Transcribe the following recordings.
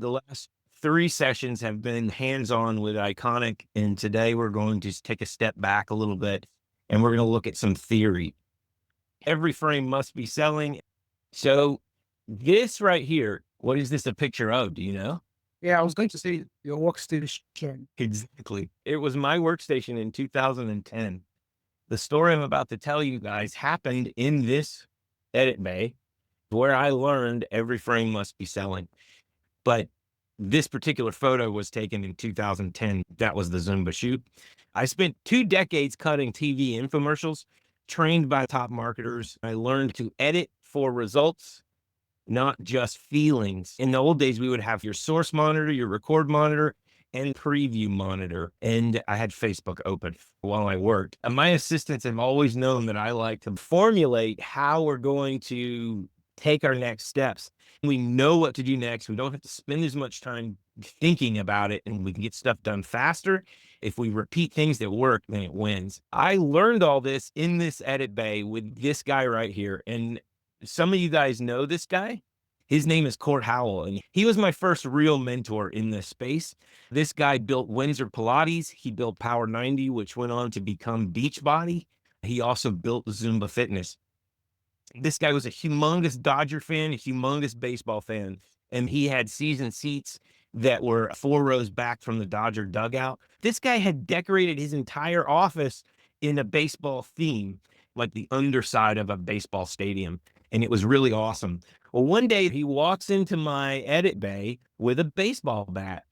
The last 3 sessions have been hands-on with Iconic, and today we're going to take a step back a little bit, and we're going to look at some theory. Every frame must be selling. So this right here, what is this a picture of? Do you know? Yeah, I was going to say your workstation. Exactly. It was my workstation in 2010. The story I'm about to tell you guys happened in this edit bay where I learned every frame must be selling. But this particular photo was taken in 2010. That was the Zumba shoot. I spent 2 decades cutting TV infomercials, trained by top marketers. I learned to edit for results, not just feelings. In the old days, we would have your source monitor, your record monitor, and preview monitor. And I had Facebook open while I worked. And my assistants have always known that I like to formulate how we're going to take our next steps. We know what to do next. We don't have to spend as much time thinking about it, and we can get stuff done faster. If we repeat things that work, then it wins. I learned all this in this edit bay with this guy right here. And some of you guys know this guy. His name is Court Howell, and he was my first real mentor in this space. This guy built Winsor Pilates. He built Power 90, which went on to become Beachbody. He also built Zumba Fitness. This guy was a humongous Dodger fan, a humongous baseball fan, and he had season seats that were 4 rows back from the Dodger dugout. This guy had decorated his entire office in a baseball theme, like the underside of a baseball stadium, and it was really awesome. Well, one day he walks into my edit bay with a baseball bat.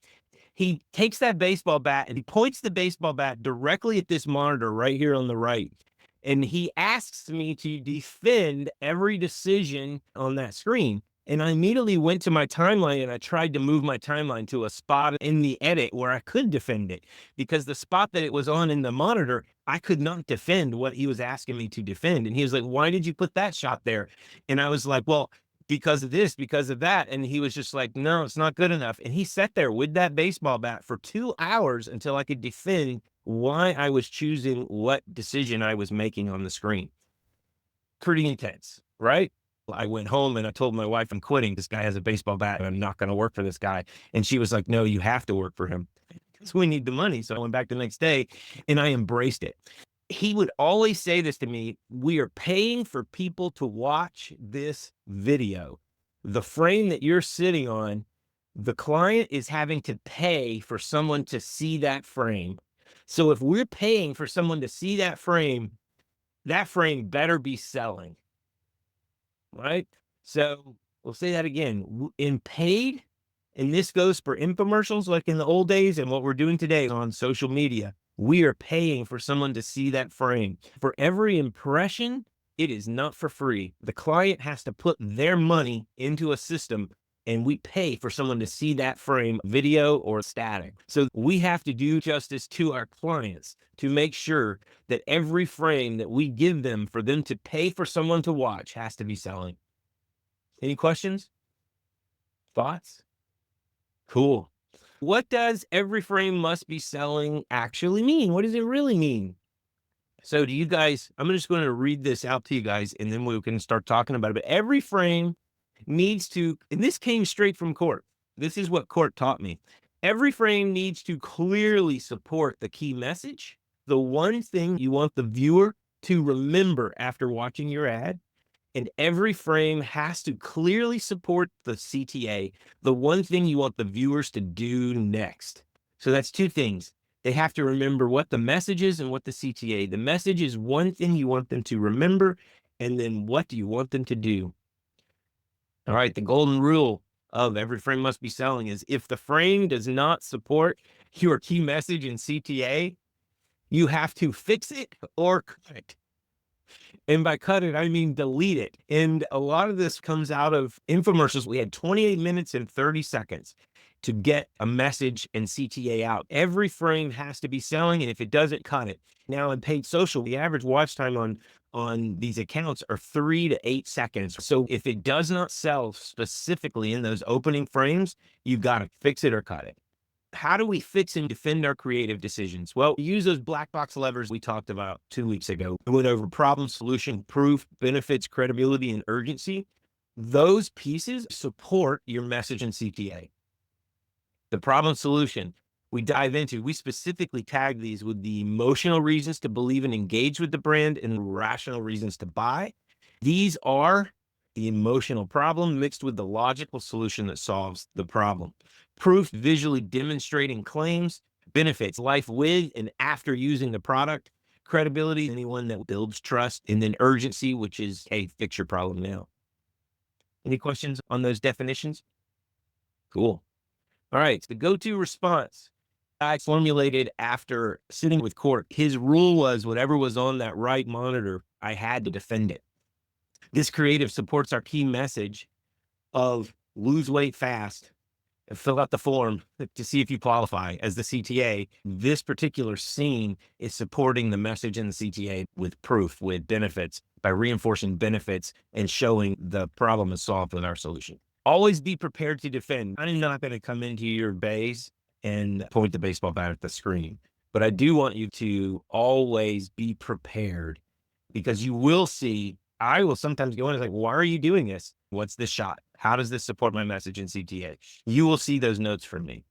He takes that baseball bat and he points the baseball bat directly at this monitor right here on the right. And he asks me to defend every decision on that screen. And I immediately went to my timeline and I tried to move my timeline to a spot in the edit where I could defend it, because the spot that it was on in the monitor, I could not defend what he was asking me to defend. And he was like, "Why did you put that shot there?" And I was like, "Well, because of this, because of that." And he was just like, "No, it's not good enough." And he sat there with that baseball bat for 2 hours until I could defend why I was choosing what decision I was making on the screen. Pretty intense, right? I went home and I told my wife I'm quitting. This guy has a baseball bat and I'm not going to work for this guy. And she was like, "No, you have to work for him because we need the money." So I went back the next day and I embraced it. He would always say this to me: "We are paying for people to watch this video. The frame that you're sitting on, the client is having to pay for someone to see that frame. So if we're paying for someone to see that frame better be selling." Right? So we'll say that again. In paid, and this goes for infomercials like in the old days and what we're doing today on social media, we are paying for someone to see that frame. For every impression, it is not for free. The client has to put their money into a system, and we pay for someone to see that frame, video or static. So we have to do justice to our clients to make sure that every frame that we give them for them to pay for someone to watch has to be selling. Any questions? Thoughts? Cool. What does every frame must be selling actually mean? What does it really mean? So do you guys, I'm just going to read this out to you guys and then we can start talking about it. But every frame needs to, and this came straight from Cort. This is what Cort taught me. Every frame needs to clearly support the key message, the one thing you want the viewer to remember after watching your ad. And every frame has to clearly support the CTA, the one thing you want the viewers to do next. So that's 2 things. They have to remember what the message is and what the CTA. The message is one thing you want them to remember, and then what do you want them to do? All right, the golden rule of every frame must be selling is if the frame does not support your key message and CTA, you have to fix it or cut it. And by cut it, I mean delete it. And a lot of this comes out of infomercials. We had 28 minutes and 30 seconds to get a message and CTA out. Every frame has to be selling, and if it doesn't, cut it. Now in paid social, the average watch time on these accounts are 3 to 8 seconds. So if it does not sell specifically in those opening frames, you've got to fix it or cut it. How do we fix and defend our creative decisions? Well, we use those black box levers we talked about 2 weeks ago. We went over problem, solution, proof, benefits, credibility, and urgency. Those pieces support your message and CTA. The problem solution we dive into, we specifically tag these with the emotional reasons to believe and engage with the brand and rational reasons to buy. These are the emotional problem mixed with the logical solution that solves the problem. Proof visually demonstrating claims, benefits, life with and after using the product, credibility, anyone that builds trust, and then urgency, which is, hey, fix your problem now. Any questions on those definitions? Cool. All right. The go-to response I formulated after sitting with Cort. His rule was whatever was on that right monitor, I had to defend it. This creative supports our key message of lose weight fast and fill out the form to see if you qualify as the CTA. This particular scene is supporting the message in the CTA with proof, with benefits, by reinforcing benefits and showing the problem is solved with our solution. Always be prepared to defend. I'm not going to come into your base and point the baseball bat at the screen, but I do want you to always be prepared, because you will see, I will sometimes go in and like, why are you doing this? What's this shot? How does this support my message in CTA? You will see those notes from me.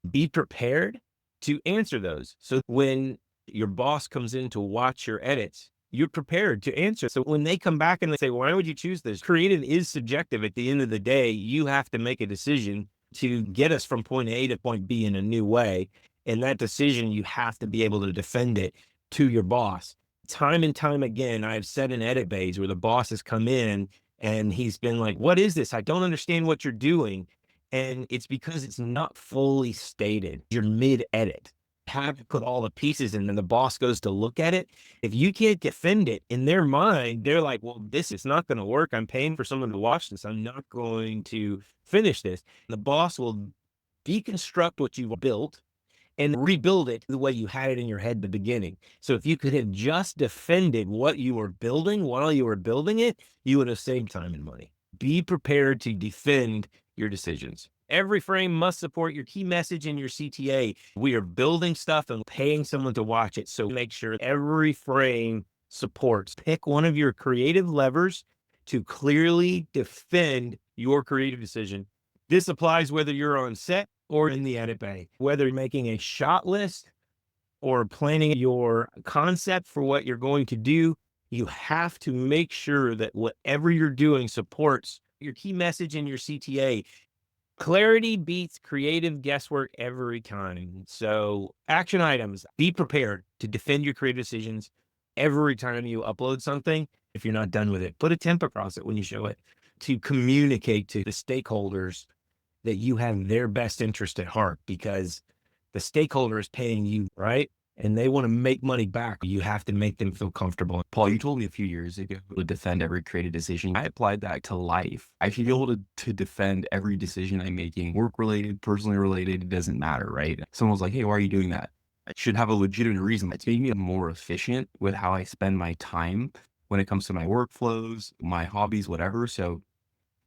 Be prepared to answer those. So when your boss comes in to watch your edits, you're prepared to answer. So when they come back and they say, why would you choose this? Creative is subjective. At the end of the day, you have to make a decision to get us from point A to point B in a new way. And that decision, you have to be able to defend it to your boss. Time and time again, I've said in edit bays where the boss has come in and he's been like, what is this? I don't understand what you're doing. And it's because it's not fully stated. You're mid edit. Have to put all the pieces in, and the boss goes to look at it. If you can't defend it in their mind, they're like, well, this is not going to work. I'm paying for someone to watch this. I'm not going to finish this. The boss will deconstruct what you've built and rebuild it the way you had it in your head at the beginning. So if you could have just defended what you were building while you were building it, you would have saved time and money. Be prepared to defend your decisions. Every frame must support your key message in your CTA. We are building stuff and paying someone to watch it. So make sure every frame supports. Pick one of your creative levers to clearly defend your creative decision. This applies whether you're on set or in the edit bay, whether you're making a shot list or planning your concept for what you're going to do. You have to make sure that whatever you're doing supports your key message in your CTA. Clarity beats creative guesswork every time. So action items, be prepared to defend your creative decisions every time you upload something. If you're not done with it, put a temp across it when you show it, to communicate to the stakeholders that you have their best interest at heart, because the stakeholder is paying you, right? And they want to make money back. You have to make them feel comfortable. Paul, you told me a few years ago to defend every creative decision. I applied that to life. I should be able to defend every decision I'm making, work related, personally related, it doesn't matter, right? Someone was like, hey, why are you doing that? I should have a legitimate reason. It's making me more efficient with how I spend my time when it comes to my workflows, my hobbies, whatever. So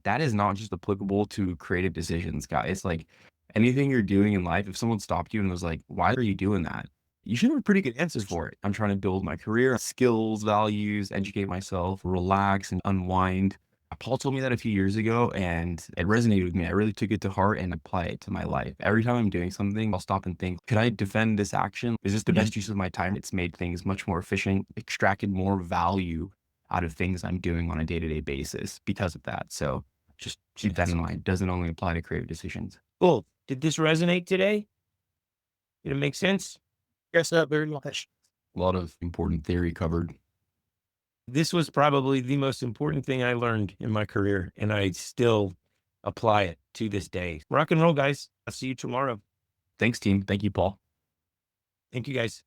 that is not just applicable to creative decisions, guys. It's like anything you're doing in life, if someone stopped you and was like, why are you doing that? You should have pretty good answers for it. I'm trying to build my career, skills, values, educate myself, relax and unwind. Paul told me that a few years ago and it resonated with me. I really took it to heart and apply it to my life. Every time I'm doing something, I'll stop and think, could I defend this action? Is this the best use of my time? It's made things much more efficient, extracted more value out of things I'm doing on a day-to-day basis because of that. So just keep that in mind. It doesn't only apply to creative decisions. Cool. Did this resonate today? Did it make sense? Yes, very much. A lot of important theory covered. This was probably the most important thing I learned in my career, and I still apply it to this day. Rock and roll, guys. I'll see you tomorrow. Thanks, team. Thank you, Paul. Thank you, guys.